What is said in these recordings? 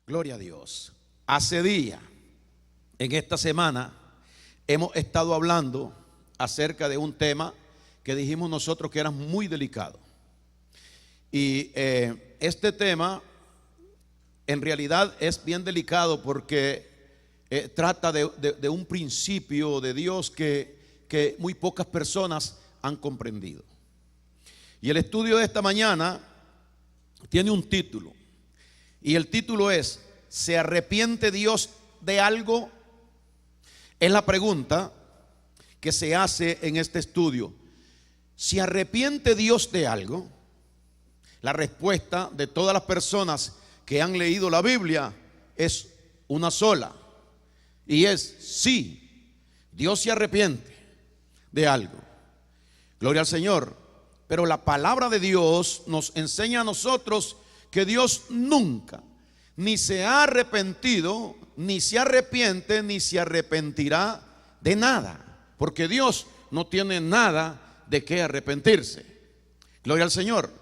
Gloria a Dios. Hace día, en esta semana, hemos estado hablando acerca de un tema que dijimos nosotros que era muy delicado. Y este tema en realidad es bien delicado porque trata de un principio de Dios que muy pocas personas han comprendido. Y el estudio de esta mañana tiene un título. Y el título es: ¿se arrepiente Dios de algo? Es la pregunta que se hace en este estudio. ¿Se arrepiente Dios de algo? La respuesta de todas las personas que han leído la Biblia es una sola, y es sí, Dios se arrepiente de algo. Gloria al Señor. Pero la palabra de Dios nos enseña a nosotros que Dios nunca ni se ha arrepentido, ni se arrepiente, ni se arrepentirá de nada, porque Dios no tiene nada de qué arrepentirse. Gloria al Señor.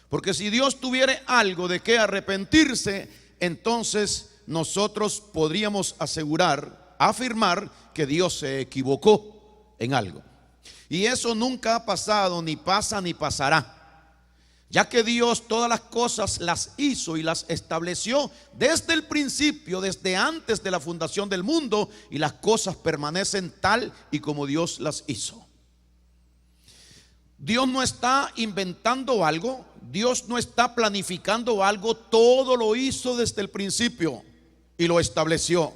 Porque si Dios tuviera algo de qué arrepentirse, entonces nosotros podríamos afirmar que Dios se equivocó en algo. Y eso nunca ha pasado, ni pasa, ni pasará, ya que Dios todas las cosas las hizo y las estableció desde el principio, desde antes de la fundación del mundo, y las cosas permanecen tal y como Dios las hizo. Dios no está inventando algo, Dios no está planificando algo, todo lo hizo desde el principio y lo estableció.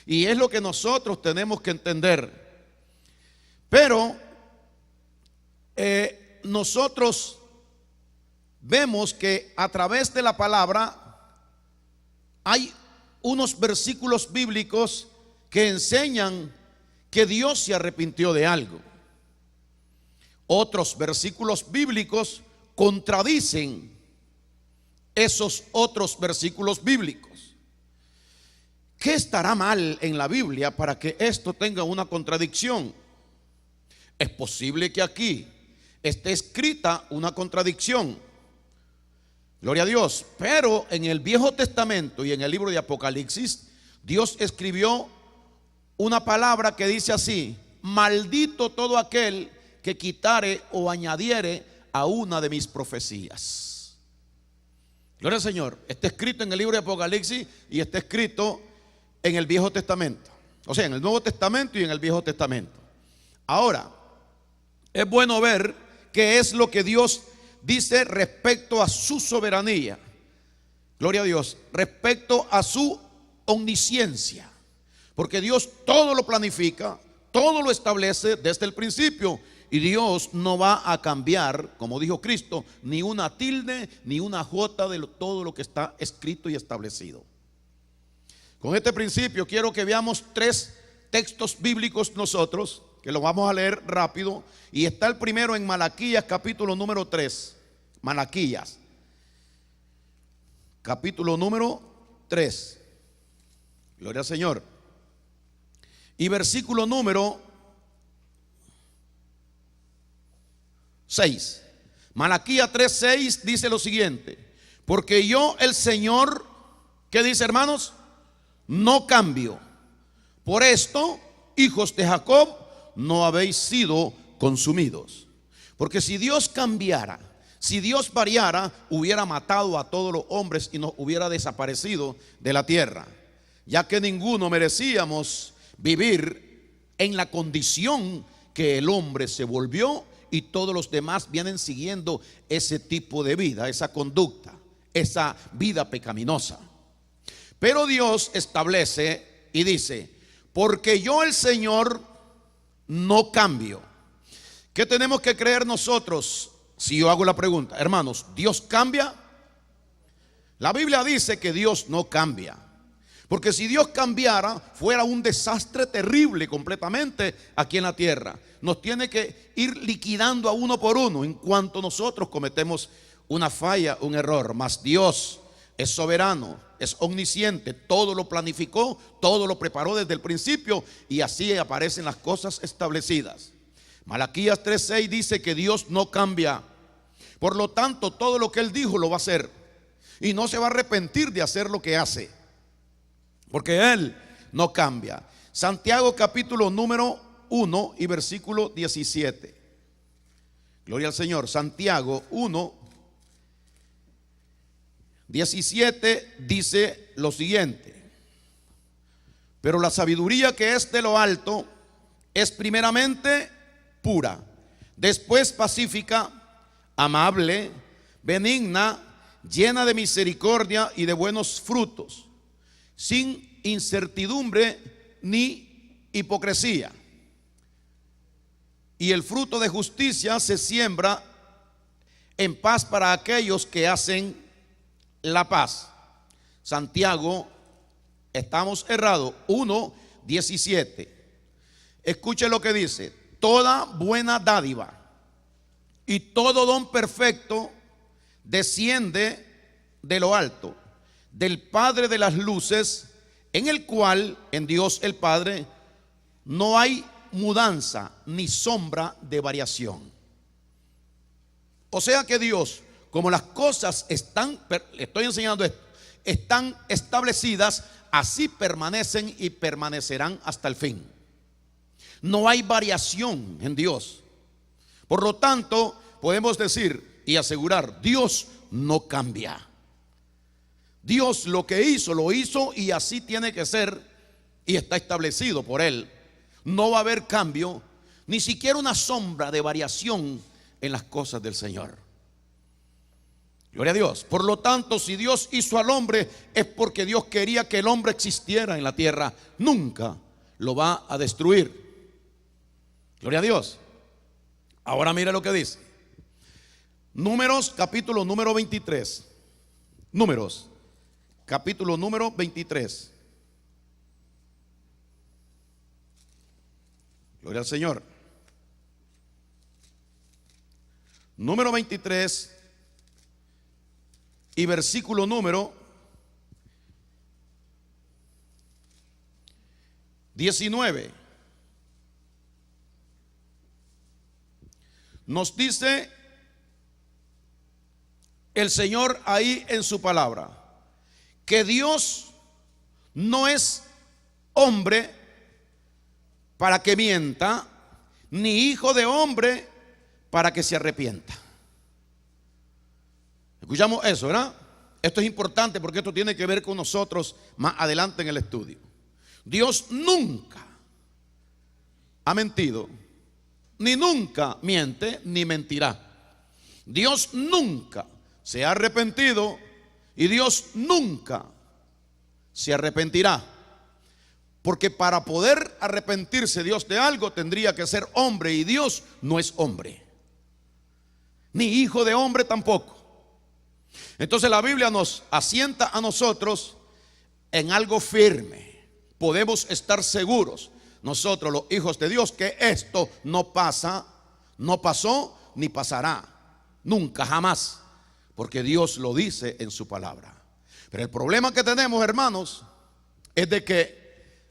Y es lo que nosotros tenemos que entender. Pero nosotros vemos que a través de la palabra hay unos versículos bíblicos que enseñan que Dios se arrepintió de algo. Otros versículos bíblicos contradicen esos otros versículos bíblicos. ¿Qué estará mal en la Biblia para que esto tenga una contradicción? Es posible que aquí esté escrita una contradicción. Gloria a Dios. Pero en el Viejo Testamento y en el libro de Apocalipsis, Dios escribió una palabra que dice así: maldito todo aquel que quitare o añadiere a una de mis profecías. Gloria al Señor. Está escrito en el libro de Apocalipsis y está escrito en el Viejo Testamento. O sea, en el Nuevo Testamento y en el Viejo Testamento. Ahora, es bueno ver qué es lo que Dios dice respecto a su soberanía. Gloria a Dios. Respecto a su omnisciencia. Porque Dios todo lo planifica, todo lo establece desde el principio. Y Dios no va a cambiar, como dijo Cristo, ni una tilde ni una jota de todo lo que está escrito y establecido. Con este principio quiero que veamos 3 textos bíblicos nosotros, que lo vamos a leer rápido. Y está el primero en Malaquías capítulo número 3. Malaquías capítulo número 3. Gloria al Señor. Y versículo número 6. Malaquías 3:6 dice lo siguiente: porque yo el Señor, ¿qué dice, hermanos? No cambio. Por esto, hijos de Jacob, no habéis sido consumidos. Porque si Dios cambiara, si Dios variara, hubiera matado a todos los hombres y nos hubiera desaparecido de la tierra, ya que ninguno merecíamos vivir en la condición que el hombre se volvió, y todos los demás vienen siguiendo ese tipo de vida, esa conducta, esa vida pecaminosa. Pero Dios establece y dice: porque yo el Señor no cambio. ¿Qué tenemos que creer nosotros? Si yo hago la pregunta, hermanos, ¿Dios cambia? La Biblia dice que Dios no cambia. Porque si Dios cambiara, fuera un desastre terrible completamente aquí en la tierra. Nos tiene que ir liquidando a uno por uno en cuanto nosotros cometemos una falla, un error. Mas Dios es soberano, es omnisciente, todo lo planificó, todo lo preparó desde el principio, y así aparecen las cosas establecidas. Malaquías 3:6 dice que Dios no cambia. Por lo tanto, todo lo que Él dijo lo va a hacer, y no se va a arrepentir de hacer lo que hace, porque Él no cambia. Santiago capítulo número 1 y versículo 17. Gloria al Señor. Santiago 1, 17 dice lo siguiente: pero la sabiduría que es de lo alto es primeramente pura, después pacífica, amable, benigna, llena de misericordia y de buenos frutos, sin incertidumbre ni hipocresía. Y el fruto de justicia se siembra en paz para aquellos que hacen la paz. Santiago, estamos errados, 1:17. Escuche lo que dice: toda buena dádiva y todo don perfecto desciende de lo alto, del Padre de las luces, en el cual, en Dios el Padre, no hay mudanza ni sombra de variación. O sea que Dios, como las cosas están, le estoy enseñando esto, están establecidas, así permanecen y permanecerán hasta el fin. No hay variación en Dios. Por lo tanto, podemos decir y asegurar: Dios no cambia. Dios lo que hizo, lo hizo, y así tiene que ser, y está establecido por Él. No va a haber cambio, ni siquiera una sombra de variación en las cosas del Señor. Gloria a Dios. Por lo tanto, si Dios hizo al hombre, es porque Dios quería que el hombre existiera en la tierra. Nunca lo va a destruir. Gloria a Dios. Ahora mire lo que dice Números capítulo número 23. Números capítulo número 23. Gloria al Señor. Número 23 y versículo número 19. Nos dice el Señor ahí en su palabra que Dios no es hombre para que mienta, ni hijo de hombre para que se arrepienta. Escuchamos eso, ¿verdad? Esto es importante porque esto tiene que ver con nosotros más adelante en el estudio. Dios nunca ha mentido, ni nunca miente, ni mentirá. Dios nunca se ha arrepentido y Dios nunca se arrepentirá. Porque para poder arrepentirse Dios de algo tendría que ser hombre, y Dios no es hombre, ni hijo de hombre tampoco. Entonces la Biblia nos asienta a nosotros en algo firme. Podemos estar seguros nosotros, los hijos de Dios, que esto no pasa, no pasó, ni pasará nunca, jamás, porque Dios lo dice en su palabra. Pero el problema que tenemos, hermanos, es de que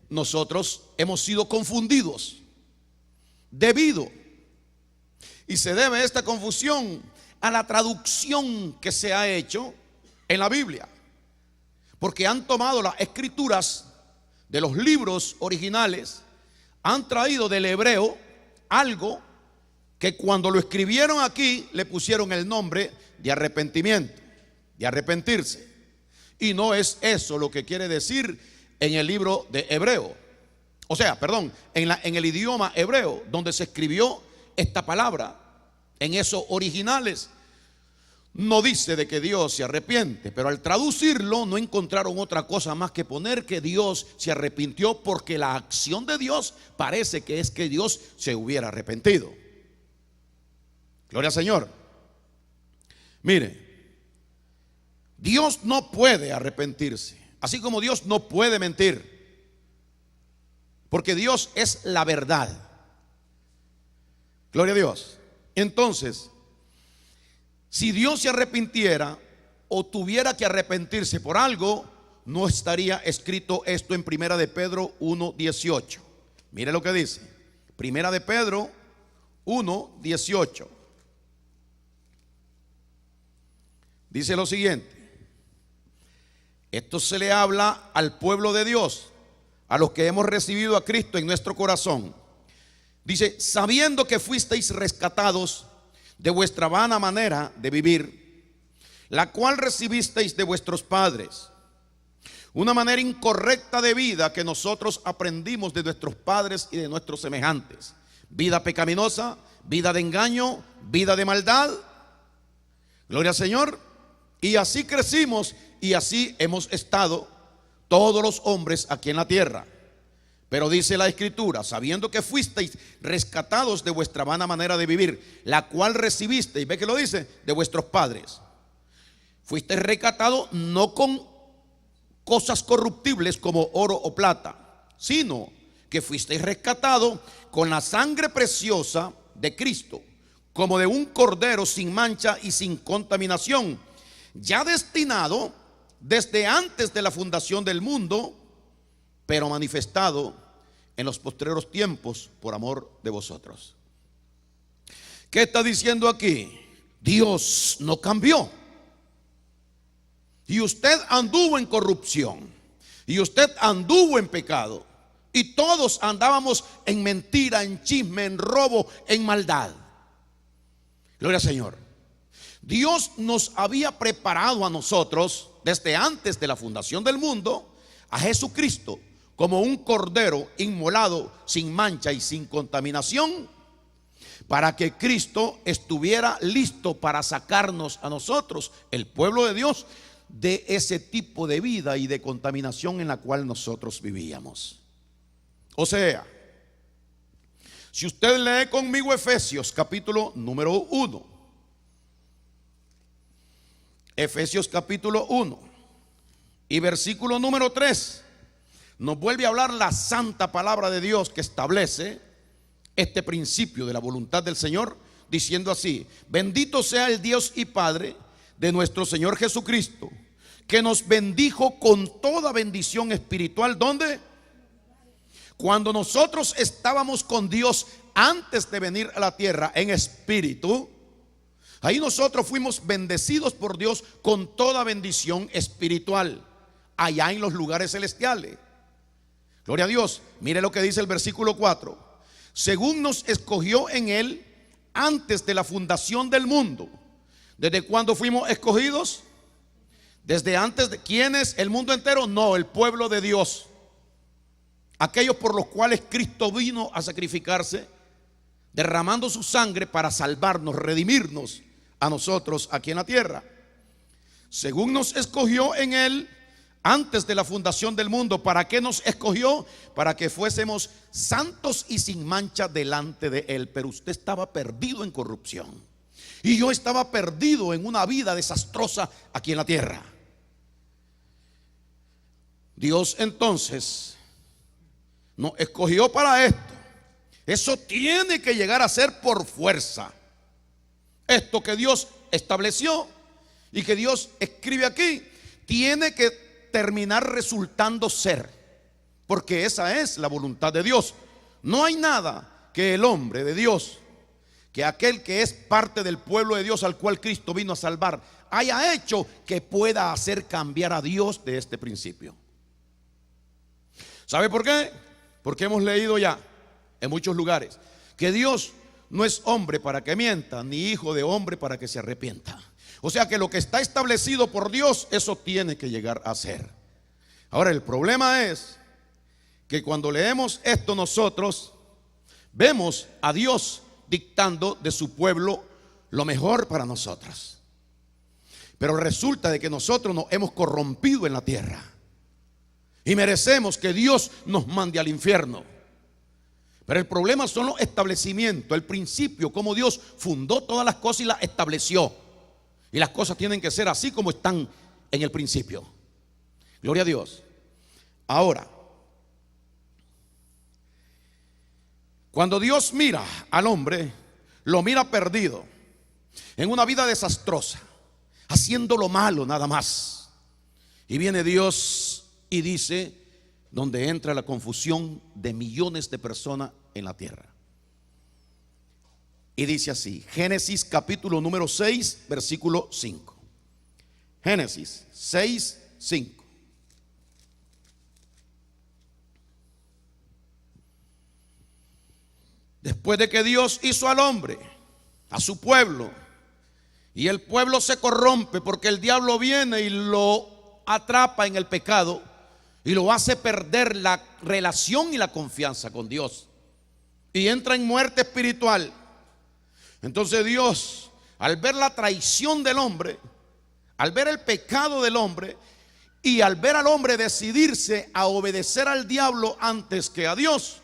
nosotros hemos sido confundidos y se debe esta confusión a la traducción que se ha hecho en la Biblia, porque han tomado las escrituras de los libros originales, han traído del hebreo algo que cuando lo escribieron aquí le pusieron el nombre de arrepentimiento, de arrepentirse, y no es eso lo que quiere decir en el libro de Hebreo, o sea, perdón, en el idioma hebreo donde se escribió esta palabra. En esos originales no dice de que Dios se arrepiente, pero al traducirlo no encontraron otra cosa más que poner que Dios se arrepintió, porque la acción de Dios parece que es que Dios se hubiera arrepentido. Gloria al Señor. Mire, Dios no puede arrepentirse. Así como Dios no puede mentir, porque Dios es la verdad. Gloria a Dios. Entonces, si Dios se arrepintiera o tuviera que arrepentirse por algo, no estaría escrito esto en Primera de Pedro 1:18. Mire lo que dice. Primera de Pedro 1:18. Dice lo siguiente. Esto se le habla al pueblo de Dios, a los que hemos recibido a Cristo en nuestro corazón. Dice, sabiendo que fuisteis rescatados de vuestra vana manera de vivir, la cual recibisteis de vuestros padres, una manera incorrecta de vida que nosotros aprendimos de nuestros padres y de nuestros semejantes, vida pecaminosa, vida de engaño, vida de maldad. Gloria al Señor. Y así crecimos y así hemos estado todos los hombres aquí en la tierra. Pero dice la Escritura, sabiendo que fuisteis rescatados de vuestra vana manera de vivir, la cual recibisteis, ¿ve que lo dice? De vuestros padres. Fuisteis rescatados no con cosas corruptibles como oro o plata, sino que fuisteis rescatados con la sangre preciosa de Cristo, como de un cordero sin mancha y sin contaminación, ya destinado desde antes de la fundación del mundo, pero manifestado en los postreros tiempos por amor de vosotros. ¿Qué está diciendo aquí? Dios no cambió. Y usted anduvo en corrupción, y usted anduvo en pecado, y todos andábamos en mentira, en chisme, en robo, en maldad. Gloria al Señor. Dios nos había preparado a nosotros desde antes de la fundación del mundo a Jesucristo como un cordero inmolado sin mancha y sin contaminación, para que Cristo estuviera listo para sacarnos a nosotros, el pueblo de Dios, de ese tipo de vida y de contaminación en la cual nosotros vivíamos. O sea, si usted lee conmigo Efesios capítulo número 1, Efesios capítulo 1 y versículo número 3, nos vuelve a hablar la santa palabra de Dios que establece este principio de la voluntad del Señor, diciendo así: bendito sea el Dios y Padre de nuestro Señor Jesucristo, que nos bendijo con toda bendición espiritual. ¿Dónde? Cuando nosotros estábamos con Dios antes de venir a la tierra en espíritu, ahí nosotros fuimos bendecidos por Dios con toda bendición espiritual, allá en los lugares celestiales. Gloria a Dios. Mire lo que dice el versículo 4. Según nos escogió en Él antes de la fundación del mundo. ¿Desde cuándo fuimos escogidos? Desde antes de. ¿Quién es? ¿El mundo entero? No, el pueblo de Dios. Aquellos por los cuales Cristo vino a sacrificarse, derramando su sangre para salvarnos, redimirnos a nosotros aquí en la tierra. Según nos escogió en Él antes de la fundación del mundo. ¿Para qué nos escogió? Para que fuésemos santos y sin mancha delante de Él. Pero usted estaba perdido en corrupción, y yo estaba perdido en una vida desastrosa aquí en la tierra. Dios entonces nos escogió para esto. Eso tiene que llegar a ser por fuerza. Esto que Dios estableció y que Dios escribe aquí, tiene que terminar resultando ser, porque esa es la voluntad de Dios. No hay nada que el hombre de Dios, que aquel que es parte del pueblo de Dios al cual Cristo vino a salvar, haya hecho que pueda hacer cambiar a Dios de este principio. ¿Sabe por qué? Porque hemos leído ya en muchos lugares que Dios no es hombre para que mienta, ni hijo de hombre para que se arrepienta. O sea que lo que está establecido por Dios, eso tiene que llegar a ser. Ahora, el problema es que cuando leemos esto nosotros vemos a Dios dictando de su pueblo lo mejor para nosotros. Pero resulta de que nosotros nos hemos corrompido en la tierra y merecemos que Dios nos mande al infierno. Pero el problema son los establecimientos, el principio, cómo Dios fundó todas las cosas y las estableció. Y las cosas tienen que ser así como están en el principio. Gloria a Dios. Ahora, cuando Dios mira al hombre, lo mira perdido, en una vida desastrosa, haciendo lo malo nada más. Y viene Dios y dice, donde entra la confusión de millones de personas en la tierra. Y dice así, Génesis capítulo número 6, versículo 5. Génesis 6, 5. Después de que Dios hizo al hombre, a su pueblo, y el pueblo se corrompe porque el diablo viene y lo atrapa en el pecado y lo hace perder la relación y la confianza con Dios, y entra en muerte espiritual. Entonces Dios, al ver la traición del hombre, al ver el pecado del hombre y al ver al hombre decidirse a obedecer al diablo antes que a Dios,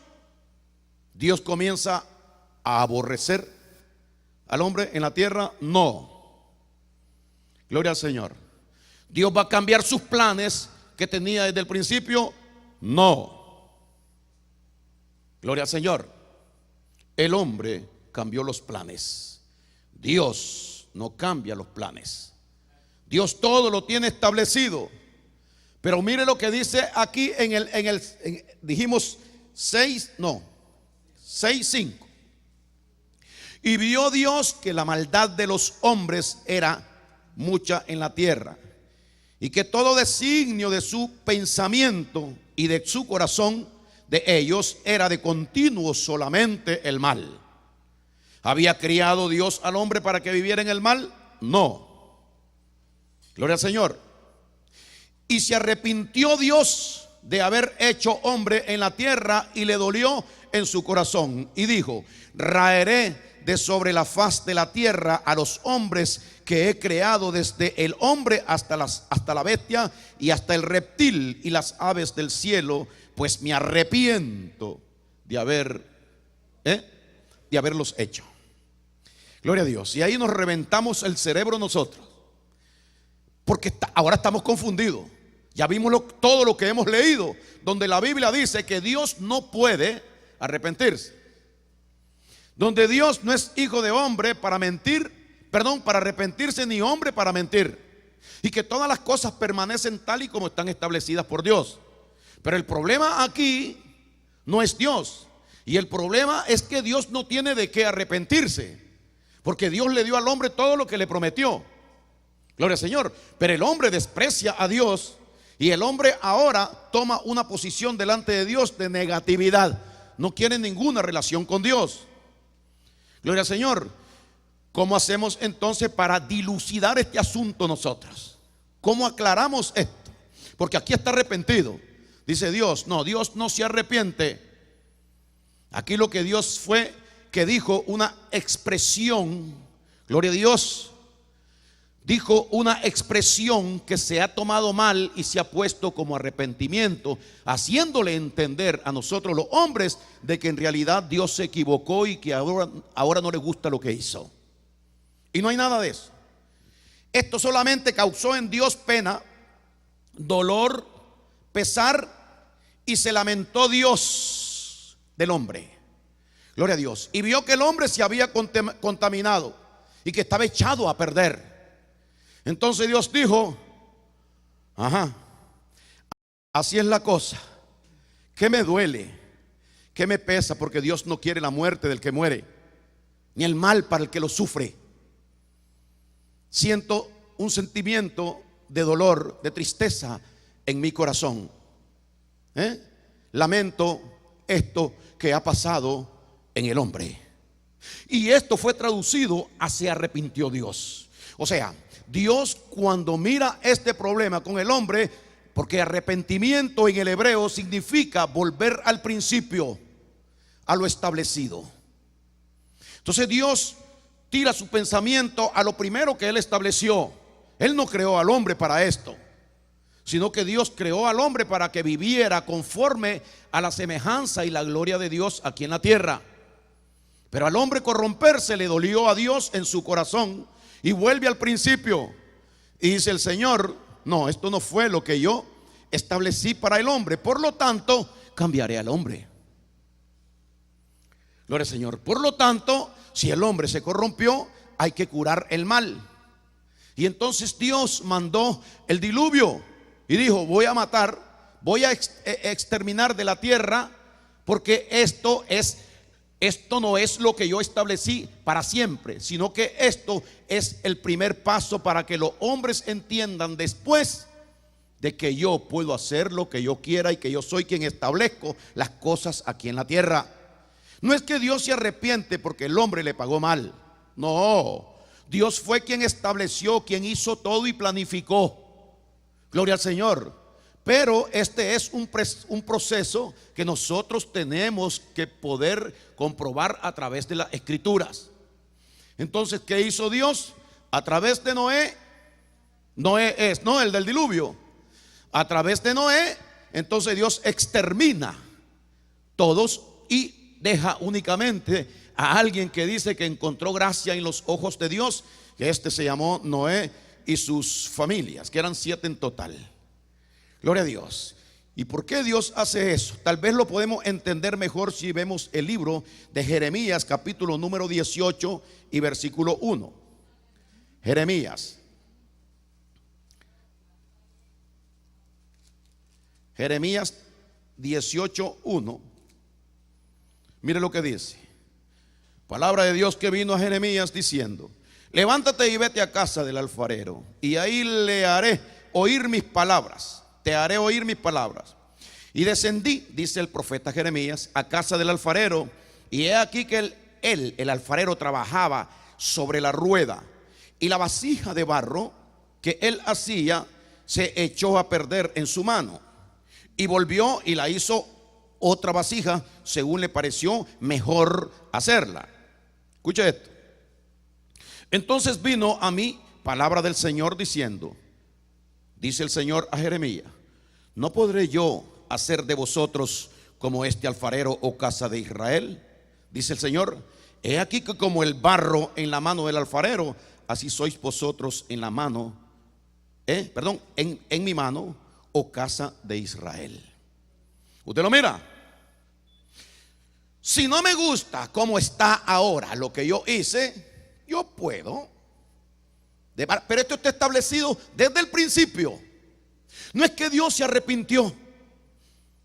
Dios comienza a aborrecer al hombre en la tierra. No. Gloria al Señor. Dios va a cambiar sus planes que tenía desde el principio. No. Gloria al Señor. El hombre cambió los planes. Dios no cambia los planes. Dios todo lo tiene establecido. Pero mire lo que dice aquí dijimos 6:5. Y vio Dios que la maldad de los hombres era mucha en la tierra, y que todo designio de su pensamiento y de su corazón de ellos era de continuo solamente el mal. ¿Había criado Dios al hombre para que viviera en el mal? No. Gloria al Señor. Y se arrepintió Dios de haber hecho hombre en la tierra, y le dolió en su corazón, y dijo: raeré de sobre la faz de la tierra a los hombres que he creado, desde el hombre hasta la bestia y hasta el reptil y las aves del cielo, pues me arrepiento de haberlos hecho. Gloria a Dios. Y ahí nos reventamos el cerebro nosotros, porque ahora estamos confundidos. Ya vimos todo lo que hemos leído, donde la Biblia dice que Dios no puede arrepentirse, donde Dios no es hijo de hombre para para arrepentirse, ni hombre para mentir, y que todas las cosas permanecen tal y como están establecidas por Dios. Pero el problema aquí no es Dios, y el problema es que Dios no tiene de qué arrepentirse, porque Dios le dio al hombre todo lo que le prometió. Gloria al Señor. Pero el hombre desprecia a Dios, y el hombre ahora toma una posición delante de Dios de negatividad. No quiere ninguna relación con Dios. Gloria al Señor. ¿Cómo hacemos entonces para dilucidar este asunto nosotros? ¿Cómo aclaramos esto? Porque aquí está arrepentido. Dice Dios no se arrepiente. Aquí lo que Dios fue que dijo una expresión, gloria a Dios, dijo una expresión que se ha tomado mal y se ha puesto como arrepentimiento, haciéndole entender a nosotros los hombres de que en realidad Dios se equivocó y que ahora no le gusta lo que hizo. Y no hay nada de eso. Esto solamente causó en Dios pena, dolor, pesar, y se lamentó Dios del hombre. Gloria a Dios. Y vio que el hombre se había contaminado y que estaba echado a perder. Entonces Dios dijo: así es la cosa, que me duele, que me pesa, porque Dios no quiere la muerte del que muere, ni el mal para el que lo sufre. Siento un sentimiento de dolor, de tristeza en mi corazón. Lamento esto que ha pasado en el hombre. Y esto fue traducido a se arrepintió Dios. O sea, Dios cuando mira este problema con el hombre, porque arrepentimiento en el hebreo significa volver al principio, a lo establecido. Entonces Dios tira su pensamiento a lo primero que Él estableció. Él no creó al hombre para esto, sino que Dios creó al hombre para que viviera conforme a la semejanza y la gloria de Dios aquí en la tierra. Pero al hombre corromperse le dolió a Dios en su corazón y vuelve al principio. Y dice el Señor: no, esto no fue lo que yo establecí para el hombre, por lo tanto, cambiaré al hombre. Gloria al Señor. Por lo tanto, si el hombre se corrompió, hay que curar el mal. Y entonces Dios mandó el diluvio y dijo: voy a matar, voy a exterminar de la tierra, porque esto no es lo que yo establecí para siempre, sino que esto es el primer paso para que los hombres entiendan después de que yo puedo hacer lo que yo quiera y que yo soy quien establezco las cosas aquí en la tierra. No es que Dios se arrepiente porque el hombre le pagó mal. No, Dios fue quien estableció, quien hizo todo y planificó. Gloria al Señor. Pero este es un proceso que nosotros tenemos que poder comprobar a través de las escrituras. Entonces, ¿qué hizo Dios? A través de Noé. Noé es, no, el del diluvio. A través de Noé, entonces Dios extermina todos y deja únicamente a alguien que dice que encontró gracia en los ojos de Dios, que este se llamó Noé y sus familias, que eran 7 en total. Gloria a Dios. ¿Y por qué Dios hace eso? Tal vez lo podemos entender mejor si vemos el libro de Jeremías, capítulo número 18 y versículo 1. Jeremías 18:1. Mire lo que dice. Palabra de Dios que vino a Jeremías diciendo: levántate y vete a casa del alfarero, y ahí le haré oír mis palabras. Te haré oír mis palabras. Y descendí, dice el profeta Jeremías, a casa del alfarero, y he aquí que el alfarero trabajaba sobre la rueda, y la vasija de barro que él hacía se echó a perder en su mano, y volvió y la hizo otra vasija según le pareció mejor hacerla. Escucha esto. Entonces vino a mí palabra del Señor diciendo: dice el Señor a Jeremías: ¿no podré yo hacer de vosotros como este alfarero, oh casa de Israel? Dice el Señor: he aquí que como el barro en la mano del alfarero, así sois vosotros en la mano, en mi mano, oh casa de Israel. Usted lo mira. Si no me gusta cómo está ahora lo que yo hice, yo puedo. Pero esto está establecido desde el principio. No es que Dios se arrepintió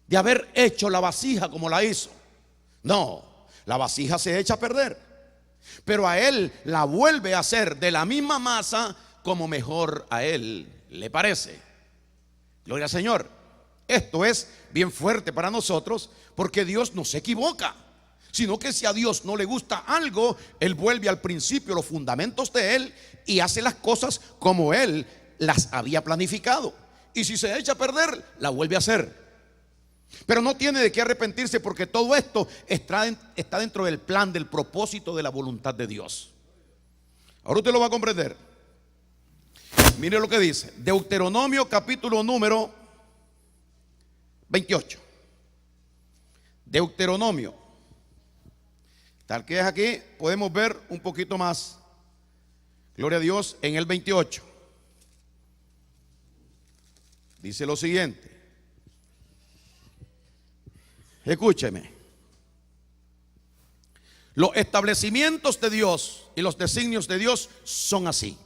de haber hecho la vasija como la hizo. No, la vasija se echa a perder, pero a Él la vuelve a hacer de la misma masa como mejor a Él le parece. Gloria al Señor. Esto es bien fuerte para nosotros, porque Dios no se equivoca, sino que si a Dios no le gusta algo, Él vuelve al principio, los fundamentos de Él, y hace las cosas como Él las había planificado. Y si se echa a perder, la vuelve a hacer. Pero no tiene de qué arrepentirse, porque todo esto está dentro del plan, del propósito, de la voluntad de Dios. Ahora usted lo va a comprender. Mire lo que dice Deuteronomio, capítulo número 28. Deuteronomio. Tal que es aquí, podemos ver un poquito más. Gloria a Dios, en el 28. Dice lo siguiente. Escúcheme. Los establecimientos de Dios y los designios de Dios son así.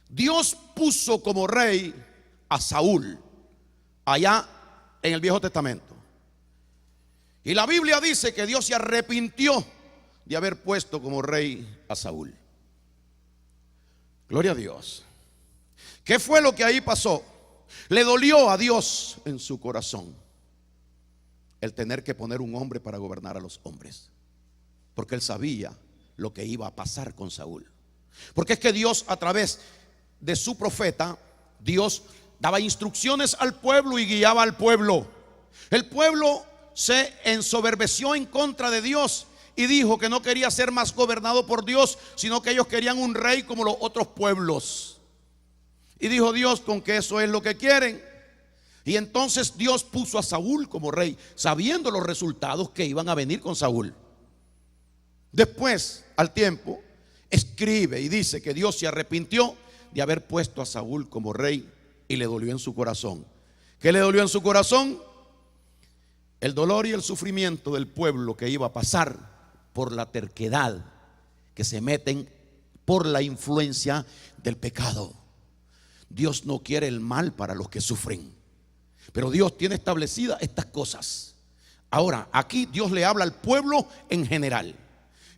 Dios puso como rey a Saúl allá en el Viejo Testamento. Y la Biblia dice que Dios se arrepintió de haber puesto como rey a Saúl. Gloria a Dios. ¿Qué fue lo que ahí pasó? Le dolió a Dios en su corazón el tener que poner un hombre para gobernar a los hombres, porque él sabía lo que iba a pasar con Saúl. Porque es que Dios, a través de su profeta, Dios daba instrucciones al pueblo y guiaba al pueblo. El pueblo se ensoberbeció en contra de Dios y dijo que no quería ser más gobernado por Dios, sino que ellos querían un rey como los otros pueblos. Y dijo Dios: con que eso es lo que quieren. Y entonces Dios puso a Saúl como rey, sabiendo los resultados que iban a venir con Saúl. Después, al tiempo, escribe y dice que Dios se arrepintió de haber puesto a Saúl como rey y le dolió en su corazón. ¿Qué le dolió en su corazón? El dolor y el sufrimiento del pueblo que iba a pasar por la terquedad, que se meten por la influencia del pecado. Dios no quiere el mal para los que sufren, pero Dios tiene establecidas estas cosas. Ahora, aquí Dios le habla al pueblo en general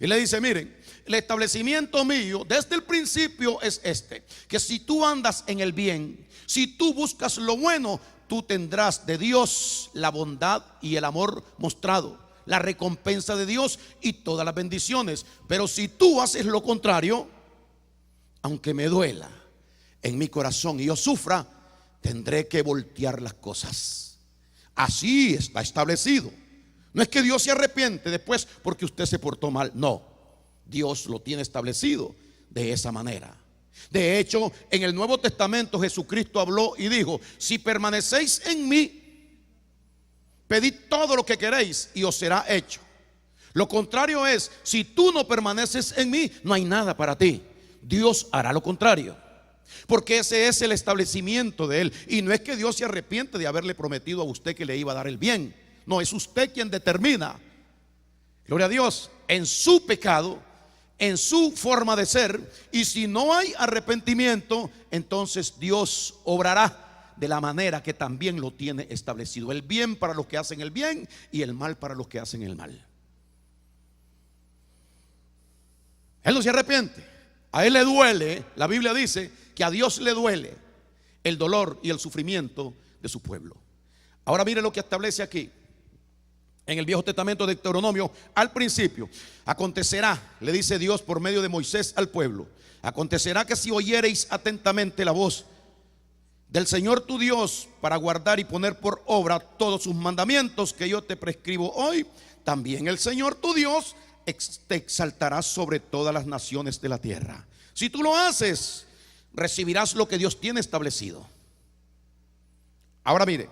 y le dice: miren, el establecimiento mío desde el principio es este, que si tú andas en el bien, si tú buscas lo bueno, tú tendrás de Dios la bondad y el amor mostrado, la recompensa de Dios y todas las bendiciones. Pero si tú haces lo contrario, aunque me duela en mi corazón y yo sufra, tendré que voltear las cosas. Así está establecido. No es que Dios se arrepiente después porque usted se portó mal. No, Dios lo tiene establecido de esa manera. De hecho, en el Nuevo Testamento Jesucristo habló y dijo: si permanecéis en mí, pedid todo lo que queréis y os será hecho. Lo contrario es, si tú no permaneces en mí, no hay nada para ti. Dios hará lo contrario, porque ese es el establecimiento de Él. Y no es que Dios se arrepiente de haberle prometido a usted que le iba a dar el bien. No, es usted quien determina, gloria a Dios, en su pecado, en su forma de ser. Y si no hay arrepentimiento, entonces Dios obrará de la manera que también lo tiene establecido: el bien para los que hacen el bien y el mal para los que hacen el mal. Él no se arrepiente. A Él le duele. La Biblia dice que a Dios le duele el dolor y el sufrimiento de su pueblo. Ahora mire lo que establece aquí en el Viejo Testamento de Deuteronomio. Al principio: acontecerá, le dice Dios por medio de Moisés al pueblo, acontecerá que si oyereis atentamente la voz del Señor tu Dios para guardar y poner por obra todos sus mandamientos que yo te prescribo hoy, también el Señor tu Dios te exaltará sobre todas las naciones de la tierra. Si tú lo haces, recibirás lo que Dios tiene establecido. Ahora mire,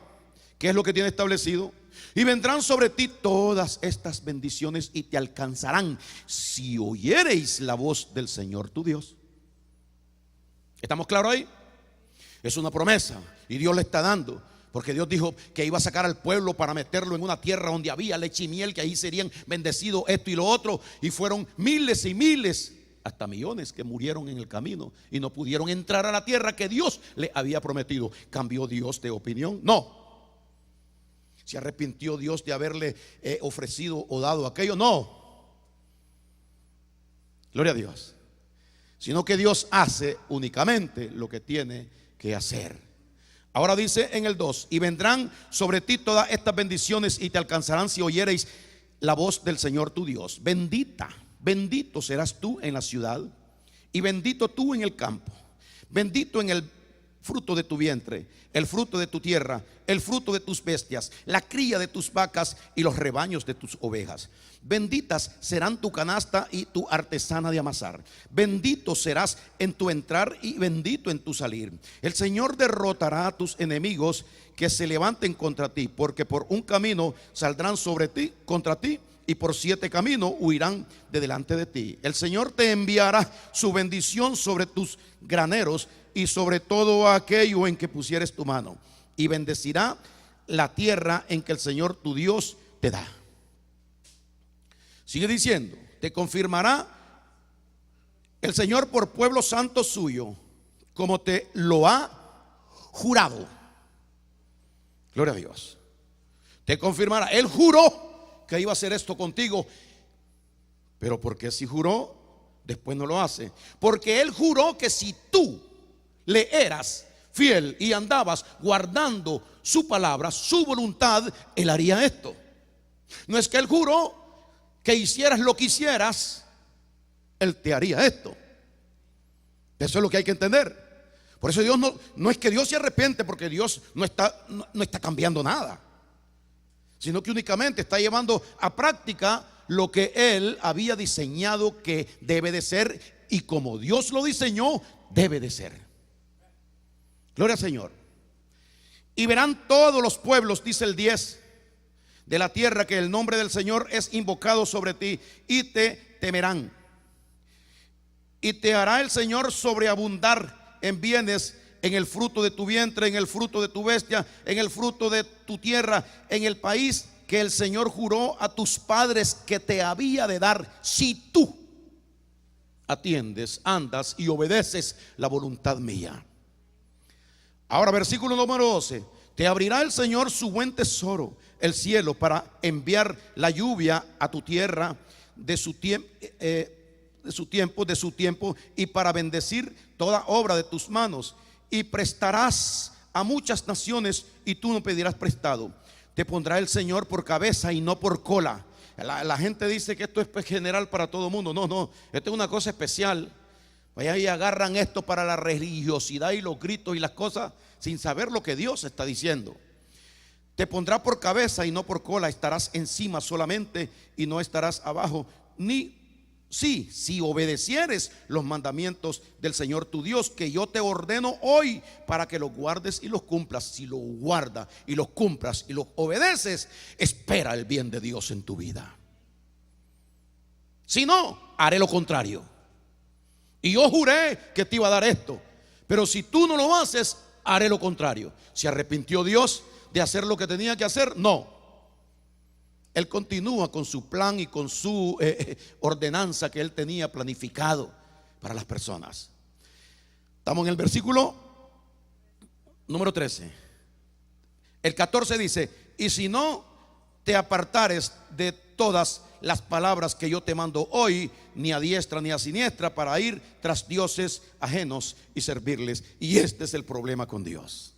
¿qué es lo que tiene establecido? Y vendrán sobre ti todas estas bendiciones y te alcanzarán si oyereis la voz del Señor tu Dios. ¿Estamos claros ahí? Es una promesa y Dios le está dando, porque Dios dijo que iba a sacar al pueblo para meterlo en una tierra donde había leche y miel, que ahí serían bendecidos esto y lo otro. Y fueron miles y miles, hasta millones, que murieron en el camino y no pudieron entrar a la tierra que Dios le había prometido. ¿Cambió Dios de opinión? No. ¿Se arrepintió Dios de haberle ofrecido o dado aquello? No. Gloria a Dios. Sino que Dios hace únicamente lo que tiene que hacer. Ahora dice en el 2: y vendrán sobre ti todas estas bendiciones y te alcanzarán si oyereis la voz del Señor tu Dios. Bendito serás tú en la ciudad y bendito tú en el campo. Bendito en el fruto de tu vientre, el fruto de tu tierra, el fruto de tus bestias, la cría de tus vacas y los rebaños de tus ovejas. Benditas serán tu canasta y tu artesana de amasar. Bendito serás en tu entrar y bendito en tu salir. El Señor derrotará a tus enemigos que se levanten contra ti, porque por un camino saldrán sobre ti, contra ti, y por 7 caminos huirán de delante de ti. El Señor te enviará su bendición sobre tus graneros y sobre todo aquello en que pusieres tu mano, y bendecirá la tierra en que el Señor tu Dios te da. Sigue diciendo: te confirmará el Señor por pueblo santo suyo, como te lo ha jurado. Gloria a Dios. Te confirmará. Él juró que iba a hacer esto contigo, pero ¿por qué si juró después no lo hace? Porque Él juró que si tú le eras fiel y andabas guardando su palabra, su voluntad, Él haría esto. No es que Él juró que hicieras lo que hicieras, Él te haría esto. Eso es lo que hay que entender. Por eso Dios no es que Dios se arrepiente, porque Dios no está cambiando nada, sino que únicamente está llevando a práctica lo que Él había diseñado que debe de ser, y como Dios lo diseñó, debe de ser. Gloria al Señor. Y verán todos los pueblos, dice el 10, de la tierra que el nombre del Señor es invocado sobre ti, y te temerán. Y te hará el Señor sobreabundar en bienes en el fruto de tu vientre, en el fruto de tu bestia, en el fruto de tu tierra, en el país que el Señor juró a tus padres que te había de dar, si tú atiendes, andas y obedeces la voluntad mía. Ahora, versículo número 12. Te abrirá el Señor su buen tesoro, el cielo, para enviar la lluvia a tu tierra de su tiempo, y para bendecir toda obra de tus manos. Y prestarás a muchas naciones y tú no pedirás prestado. Te pondrá el Señor por cabeza y no por cola. La gente dice que esto es general para todo el mundo. No, esto es una cosa especial. Vaya y agarran esto para la religiosidad y los gritos y las cosas sin saber lo que Dios está diciendo. Te pondrá por cabeza y no por cola. Estarás encima solamente y no estarás abajo. Si obedecieres los mandamientos del Señor tu Dios, que yo te ordeno hoy para que los guardes y los cumplas. Si los guardas y los cumplas y los obedeces, espera el bien de Dios en tu vida. Si no, haré lo contrario. Y yo juré que te iba a dar esto, pero si tú no lo haces, haré lo contrario. ¿Se arrepintió Dios de hacer lo que tenía que hacer? No. Él continúa con su plan y con su ordenanza que él tenía planificado para las personas. Estamos en el versículo número 13. El 14 dice: y si no te apartares de todas las palabras que yo te mando hoy, ni a diestra ni a siniestra, para ir tras dioses ajenos y servirles. Y este es el problema con Dios.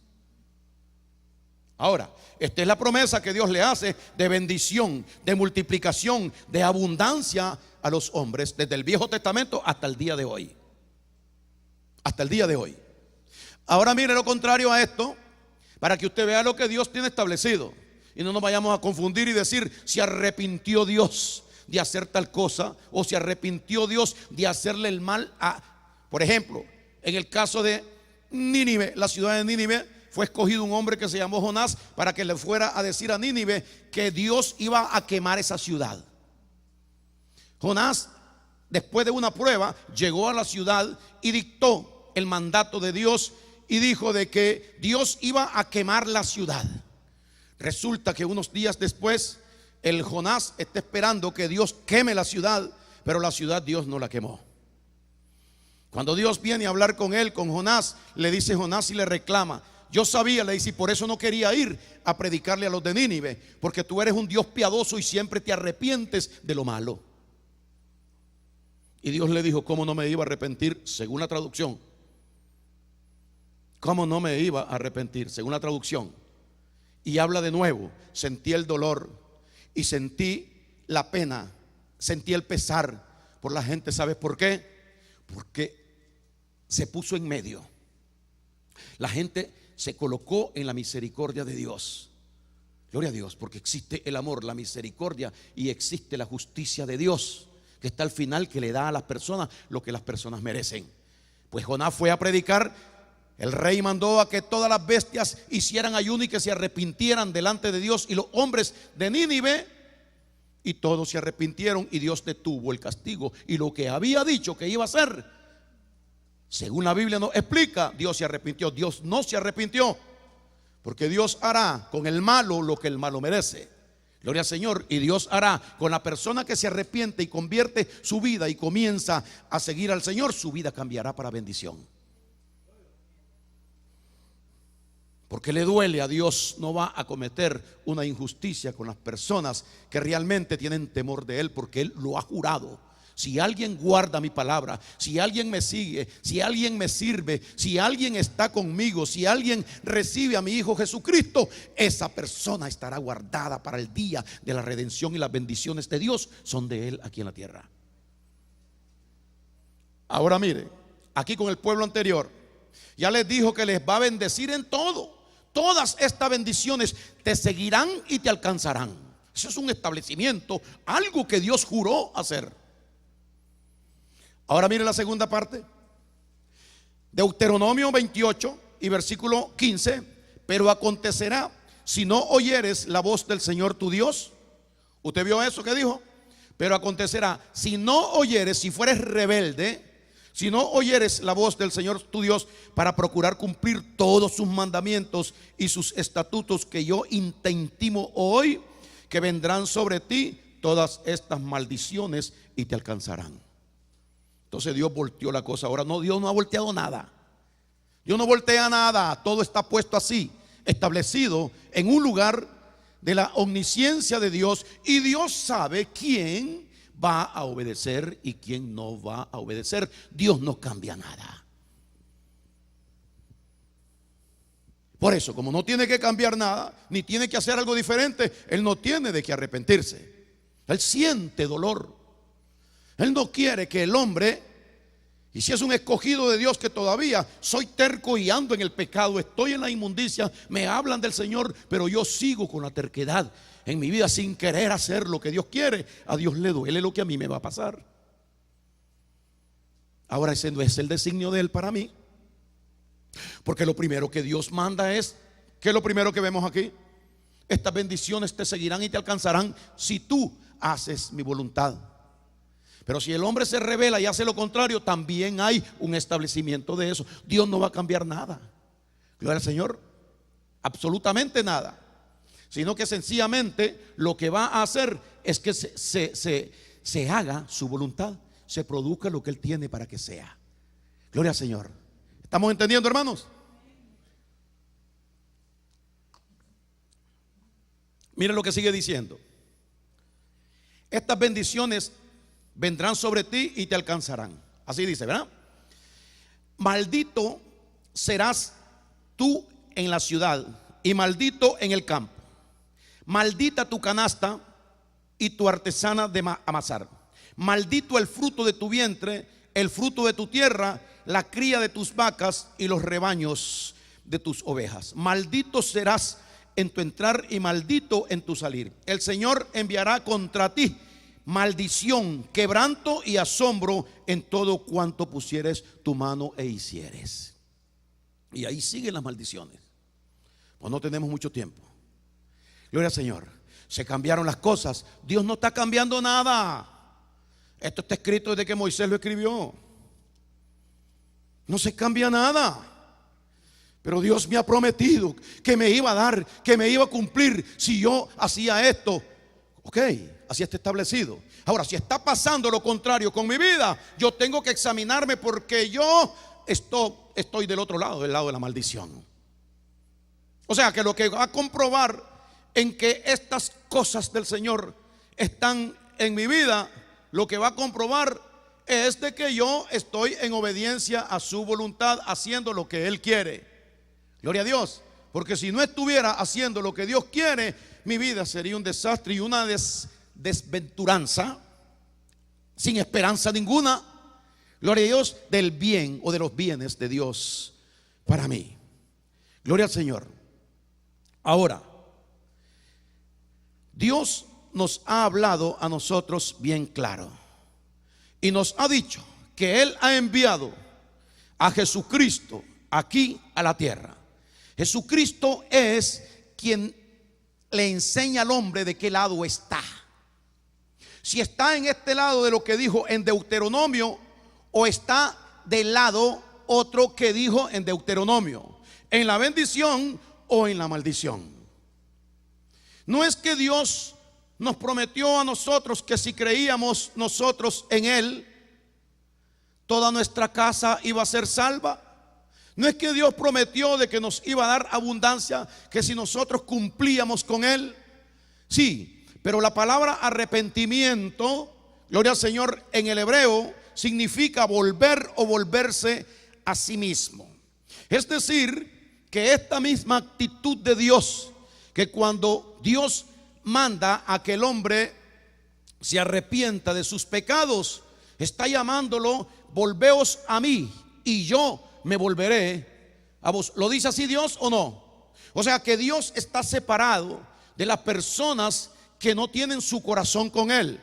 Ahora, esta es la promesa que Dios le hace de bendición, de multiplicación, de abundancia a los hombres desde el Viejo Testamento hasta el día de hoy. Hasta el día de hoy. Ahora mire lo contrario a esto, para que usted vea lo que Dios tiene establecido y no nos vayamos a confundir y decir: se arrepintió Dios de hacer tal cosa, o se arrepintió Dios de hacerle el mal a, por ejemplo, en el caso de Nínive, la ciudad de Nínive, fue escogido un hombre que se llamó Jonás para que le fuera a decir a Nínive que Dios iba a quemar esa ciudad. Jonás, después de una prueba, llegó a la ciudad y dictó el mandato de Dios y dijo de que Dios iba a quemar la ciudad. Resulta que unos días después el Jonás está esperando que Dios queme la ciudad, pero la ciudad Dios no la quemó. Cuando Dios viene a hablar con él, con Jonás, le dice Jonás y le reclama: yo sabía, le dice, y por eso no quería ir a predicarle a los de Nínive, porque tú eres un Dios piadoso y siempre te arrepientes de lo malo. Y Dios le dijo: ¿cómo no me iba a arrepentir? Según la traducción. ¿Cómo no me iba a arrepentir? Según la traducción. Y habla de nuevo: sentí el dolor y sentí la pena, sentí el pesar por la gente. ¿Sabes por qué? Porque se puso en medio. La gente se colocó en la misericordia de Dios. Gloria a Dios, porque existe el amor, la misericordia y existe la justicia de Dios, que está al final, que le da a las personas lo que las personas merecen. Pues Jonás fue a predicar. El rey mandó a que todas las bestias hicieran ayuno y que se arrepintieran delante de Dios y los hombres de Nínive, y todos se arrepintieron, y Dios detuvo el castigo y lo que había dicho que iba a hacer, según la Biblia nos explica, Dios se arrepintió. Dios no se arrepintió, porque Dios hará con el malo lo que el malo merece. Gloria al Señor. Y Dios hará con la persona que se arrepiente y convierte su vida y comienza a seguir al Señor, su vida cambiará para bendición. Porque le duele a Dios, no va a cometer una injusticia con las personas que realmente tienen temor de Él, porque Él lo ha jurado. Si alguien guarda mi palabra, si alguien me sigue, si alguien me sirve, si alguien está conmigo, si alguien recibe a mi Hijo Jesucristo, esa persona estará guardada para el día de la redención, y las bendiciones de Dios son de Él aquí en la tierra. Ahora mire, aquí con el pueblo anterior, ya les dijo que les va a bendecir en todo. Todas estas bendiciones te seguirán y te alcanzarán. Eso es un establecimiento, algo que Dios juró hacer. Ahora mire la segunda parte. Deuteronomio 28 y versículo 15. Pero acontecerá, si no oyeres la voz del Señor tu Dios. ¿Usted vio eso que dijo? Pero acontecerá, si no oyeres, si fueres rebelde, Si no oyeres la voz del Señor tu Dios para procurar cumplir todos sus mandamientos y sus estatutos que yo te intimo hoy, que vendrán sobre ti todas estas maldiciones y te alcanzarán. Entonces Dios volteó la cosa. Ahora no, Dios no ha volteado nada. Dios no voltea nada. Todo está puesto así, establecido en un lugar de la omnisciencia de Dios. Y Dios sabe quién va a obedecer y quién no va a obedecer. Dios no cambia nada. Por eso, como no tiene que cambiar nada, ni tiene que hacer algo diferente, Él no tiene de qué arrepentirse. Él siente dolor. Él no quiere que el hombre, y si es un escogido de Dios, que todavía soy terco y ando en el pecado, estoy en la inmundicia, me hablan del Señor, pero yo sigo con la terquedad en mi vida sin querer hacer lo que Dios quiere. A Dios le duele lo que a mí me va a pasar. Ahora ese no es el designio de Él para mí, porque lo primero que Dios manda es, ¿qué es lo primero que vemos aquí? Estas bendiciones te seguirán y te alcanzarán si tú haces mi voluntad. Pero si el hombre se revela y hace lo contrario, también hay un establecimiento de eso. Dios no va a cambiar nada, gloria al Señor, absolutamente nada, sino que sencillamente lo que va a hacer es que se haga su voluntad, se produzca lo que Él tiene para que sea. Gloria al Señor. ¿Estamos entendiendo, hermanos? Miren lo que sigue diciendo. Estas bendiciones vendrán sobre ti y te alcanzarán. Así dice, ¿verdad? Maldito serás tú en la ciudad y maldito en el campo. Maldita tu canasta y tu artesana de amasar. Maldito el fruto de tu vientre, el fruto de tu tierra, la cría de tus vacas y los rebaños de tus ovejas. Maldito serás en tu entrar y maldito en tu salir. El Señor enviará contra ti maldición, quebranto y asombro en todo cuanto pusieres tu mano e hicieres. Y ahí siguen las maldiciones. Pues no tenemos mucho tiempo. Gloria al Señor. Se cambiaron las cosas. Dios no está cambiando nada. Esto está escrito desde que Moisés lo escribió. No se cambia nada. Pero Dios me ha prometido que me iba a dar, que me iba a cumplir si yo hacía esto. Ok, así está establecido. Ahora, si está pasando lo contrario con mi vida, yo tengo que examinarme, porque yo estoy del otro lado, del lado de la maldición. O sea que lo que va a comprobar en que estas cosas del Señor están en mi vida, lo que va a comprobar es de que yo estoy en obediencia a su voluntad, haciendo lo que Él quiere. Gloria a Dios. Porque si no estuviera haciendo lo que Dios quiere, mi vida sería un desastre y una desventuranza, sin esperanza ninguna. Gloria a Dios, del bien o de los bienes de Dios para mí. Gloria al Señor. Ahora, Dios nos ha hablado a nosotros bien claro y nos ha dicho que Él ha enviado a Jesucristo aquí a la tierra. Jesucristo es quien le enseña al hombre de qué lado está. Si está en este lado de lo que dijo en Deuteronomio, o está del lado otro que dijo en Deuteronomio, en la bendición o en la maldición. No es que Dios nos prometió a nosotros que si creíamos nosotros en Él, toda nuestra casa iba a ser salva. No es que Dios prometió de que nos iba a dar abundancia, que si nosotros cumplíamos con Él. Sí, pero la palabra arrepentimiento, gloria al Señor, en el hebreo significa volver o volverse a sí mismo. Es decir, que esta misma actitud de Dios, que cuando Dios manda a que el hombre se arrepienta de sus pecados, está llamándolo: volveos a mí y yo me volveré a vos. ¿Lo dice así Dios o no? O sea que Dios está separado de las personas que no tienen su corazón con Él.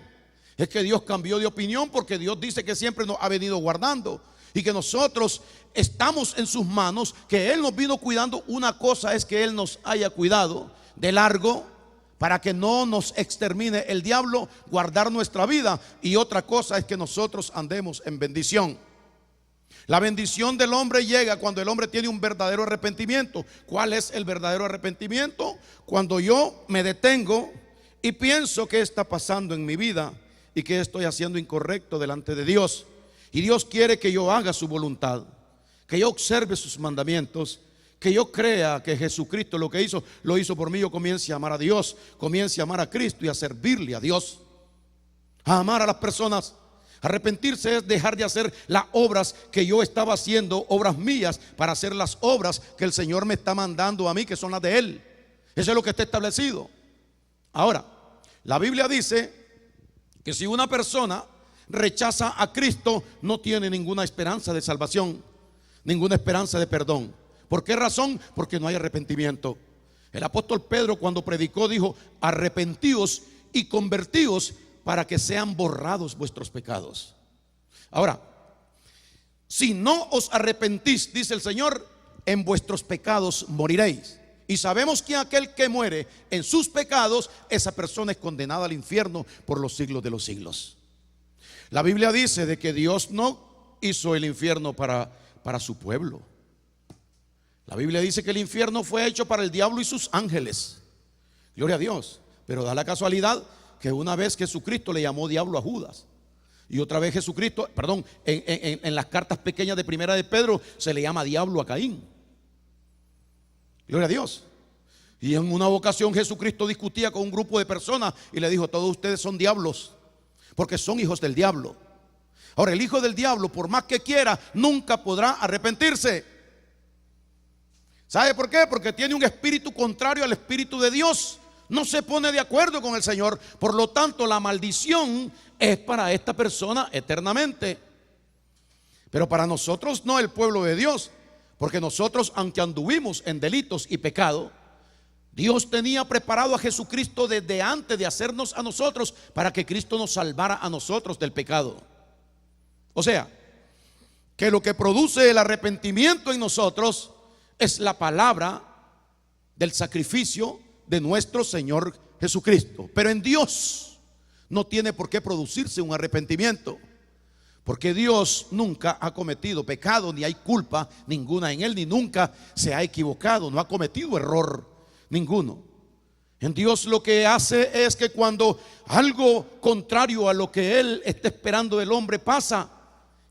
Es que Dios cambió de opinión, porque Dios dice que siempre nos ha venido guardando y que nosotros estamos en sus manos, que Él nos vino cuidando. Una cosa es que Él nos haya cuidado de largo para que no nos extermine el diablo, guardar nuestra vida, y otra cosa es que nosotros andemos en bendición. La bendición del hombre llega cuando el hombre tiene un verdadero arrepentimiento. ¿Cuál es el verdadero arrepentimiento? Cuando yo me detengo y pienso qué está pasando en mi vida y qué estoy haciendo incorrecto delante de Dios. Y Dios quiere que yo haga su voluntad, que yo observe sus mandamientos, que yo crea que Jesucristo lo que hizo, lo hizo por mí. Yo comience a amar a Dios, comience a amar a Cristo y a servirle a Dios, a amar a las personas. Arrepentirse es dejar de hacer las obras que yo estaba haciendo, obras mías, para hacer las obras que el Señor me está mandando a mí, que son las de Él. Eso es lo que está establecido. Ahora, la Biblia dice que si una persona rechaza a Cristo, no tiene ninguna esperanza de salvación, ninguna esperanza de perdón. ¿Por qué razón? Porque no hay arrepentimiento. El apóstol Pedro, cuando predicó, dijo: arrepentíos y convertíos para que sean borrados vuestros pecados. Ahora, si no os arrepentís, dice el Señor, en vuestros pecados moriréis. Y sabemos que aquel que muere en sus pecados, esa persona es condenada al infierno por los siglos de los siglos. La Biblia dice de que Dios no hizo el infierno para su pueblo. La Biblia dice que el infierno fue hecho para el diablo y sus ángeles. Gloria a Dios. Pero da la casualidad que una vez Jesucristo le llamó diablo a Judas, y otra vez Jesucristo, en las cartas pequeñas de primera de Pedro se le llama diablo a Caín. Gloria a Dios. Y en una ocasión Jesucristo discutía con un grupo de personas y le dijo: todos ustedes son diablos, porque son hijos del diablo. Ahora, el hijo del diablo, por más que quiera, nunca podrá arrepentirse. ¿Sabe por qué? Porque tiene un espíritu contrario al espíritu de Dios. No se pone de acuerdo con el Señor. Por lo tanto, la maldición es para esta persona eternamente. Pero para nosotros no, el pueblo de Dios. Porque nosotros, aunque anduvimos en delitos y pecado, Dios tenía preparado a Jesucristo desde antes de hacernos a nosotros, para que Cristo nos salvara a nosotros del pecado. O sea, que lo que produce el arrepentimiento en nosotros es la palabra del sacrificio de nuestro Señor Jesucristo. Pero en Dios no tiene por qué producirse un arrepentimiento, porque Dios nunca ha cometido pecado, ni hay culpa ninguna en Él, ni nunca se ha equivocado, no ha cometido error ninguno. En Dios lo que hace es que cuando algo contrario a lo que Él está esperando del hombre pasa,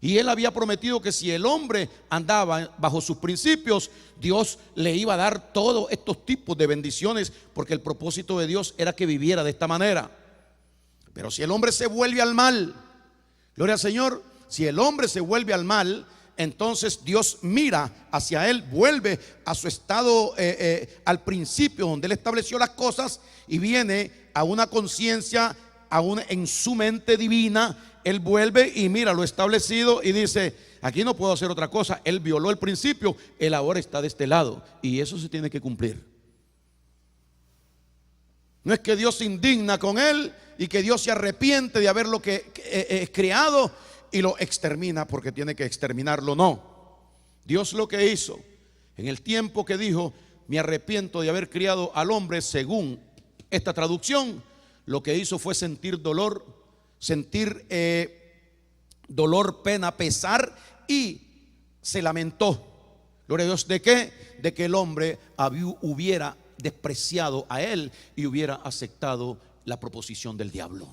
y Él había prometido que si el hombre andaba bajo sus principios, Dios le iba a dar todos estos tipos de bendiciones, porque el propósito de Dios era que viviera de esta manera. Pero si el hombre se vuelve al mal, gloria al Señor, si el hombre se vuelve al mal, entonces Dios mira hacia él, vuelve a su estado al principio donde Él estableció las cosas, y viene a una conciencia, en su mente divina. Él vuelve y mira lo establecido y dice: aquí no puedo hacer otra cosa. Él violó el principio, Él ahora está de este lado, y eso se tiene que cumplir. No es que Dios se indigna con él y que Dios se arrepiente de haberlo creado y lo extermina porque tiene que exterminarlo. No. Dios lo que hizo en el tiempo que dijo: me arrepiento de haber criado al hombre, según esta traducción, lo que hizo fue sentir dolor, pena, pesar, y se lamentó. Gloria a Dios. ¿De qué? De que el hombre hubiera despreciado a Él y hubiera aceptado la proposición del diablo.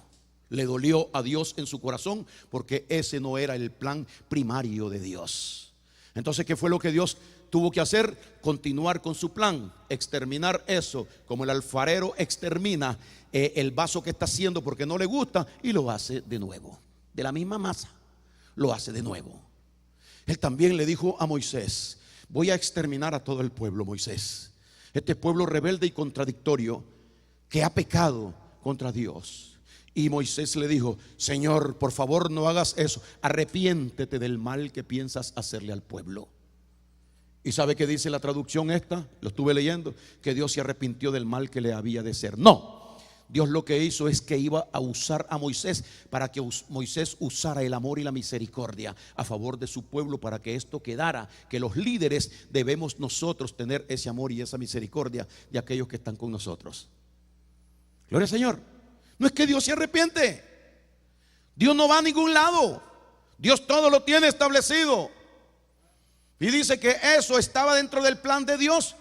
Le dolió a Dios en su corazón, porque ese no era el plan primario de Dios. Entonces, ¿qué fue lo que Dios tuvo que hacer? Continuar con su plan, exterminar eso, como el alfarero extermina el vaso que está haciendo porque no le gusta, y lo hace de nuevo, de la misma masa, lo hace de nuevo. Él también le dijo a Moisés: voy a exterminar a todo el pueblo, Moisés, este pueblo rebelde y contradictorio que ha pecado contra Dios. Y Moisés le dijo: Señor, por favor, no hagas eso, arrepiéntete del mal que piensas hacerle al pueblo. ¿Y sabe qué dice la traducción esta? Lo estuve leyendo, que Dios se arrepintió del mal que le había de hacer. No, Dios lo que hizo es que iba a usar a Moisés para que Moisés usara el amor y la misericordia a favor de su pueblo, para que esto quedara, que los líderes debemos nosotros tener ese amor y esa misericordia de aquellos que están con nosotros. Gloria al Señor. No es que Dios se arrepiente, Dios no va a ningún lado, Dios todo lo tiene establecido. Y dice que eso estaba dentro del plan de Dios,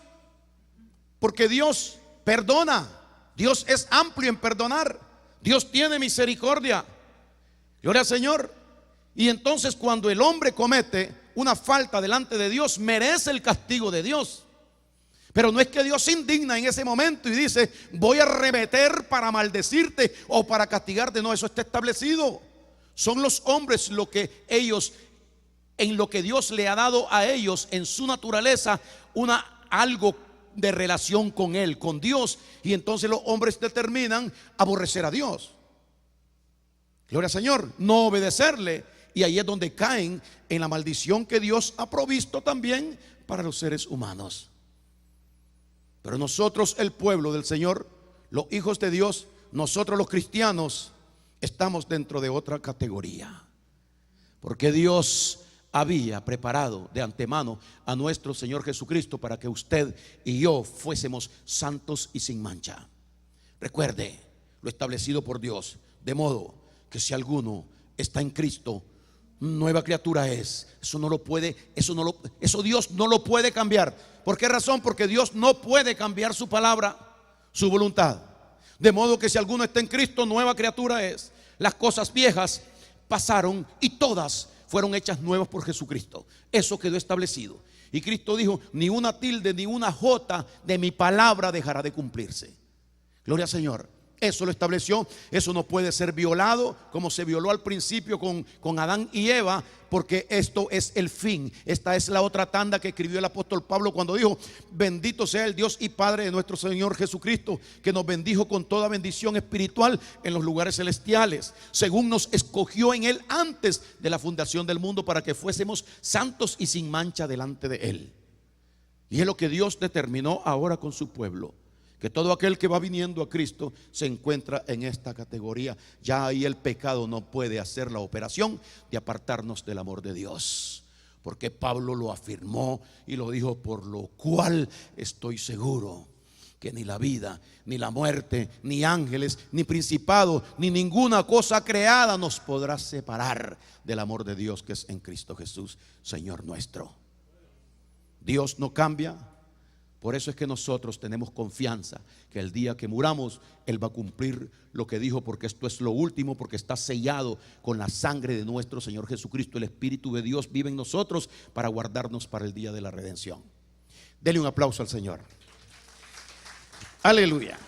porque Dios perdona. Dios es amplio en perdonar. Dios tiene misericordia. Gloria al Señor. Y entonces cuando el hombre comete una falta delante de Dios, merece el castigo de Dios. Pero no es que Dios se indigna en ese momento y dice: voy a arremeter para maldecirte o para castigarte. No, eso está establecido. Son los hombres lo que ellos, en lo que Dios le ha dado a ellos en su naturaleza, algo de relación con Él, con Dios. Y entonces los hombres determinan aborrecer a Dios. Gloria al Señor. No obedecerle. Y ahí es donde caen en la maldición que Dios ha provisto también para los seres humanos. Pero nosotros, el pueblo del Señor, los hijos de Dios, nosotros los cristianos, estamos dentro de otra categoría. Porque Dios había preparado de antemano a nuestro Señor Jesucristo para que usted y yo fuésemos santos y sin mancha. Recuerde lo establecido por Dios, de modo que si alguno está en Cristo, nueva criatura es. Eso no lo puede, eso Dios no lo puede cambiar. ¿Por qué razón? Porque Dios no puede cambiar su palabra, su voluntad. De modo que si alguno está en Cristo, nueva criatura es. Las cosas viejas pasaron y todas fueron hechas nuevas por Jesucristo. Eso quedó establecido. Y Cristo dijo: ni una tilde ni una jota de mi palabra dejará de cumplirse. Gloria al Señor. Eso lo estableció. Eso no puede ser violado como se violó al principio con Adán y Eva, porque esto es el fin. Esta es la otra tanda que escribió el apóstol Pablo cuando dijo: bendito sea el Dios y Padre de nuestro Señor Jesucristo, que nos bendijo con toda bendición espiritual en los lugares celestiales, según nos escogió en Él antes de la fundación del mundo, para que fuésemos santos y sin mancha delante de Él. Y es lo que Dios determinó ahora con su pueblo, que todo aquel que va viniendo a Cristo se encuentra en esta categoría. Ya ahí el pecado no puede hacer la operación de apartarnos del amor de Dios, porque Pablo lo afirmó y lo dijo: por lo cual estoy seguro que ni la vida, ni la muerte, ni ángeles, ni principados, ni ninguna cosa creada nos podrá separar del amor de Dios que es en Cristo Jesús, Señor nuestro. Dios no cambia. Por eso es que nosotros tenemos confianza que el día que muramos Él va a cumplir lo que dijo, porque esto es lo último, porque está sellado con la sangre de nuestro Señor Jesucristo. El Espíritu de Dios vive en nosotros para guardarnos para el día de la redención. Dele un aplauso al Señor. Aleluya.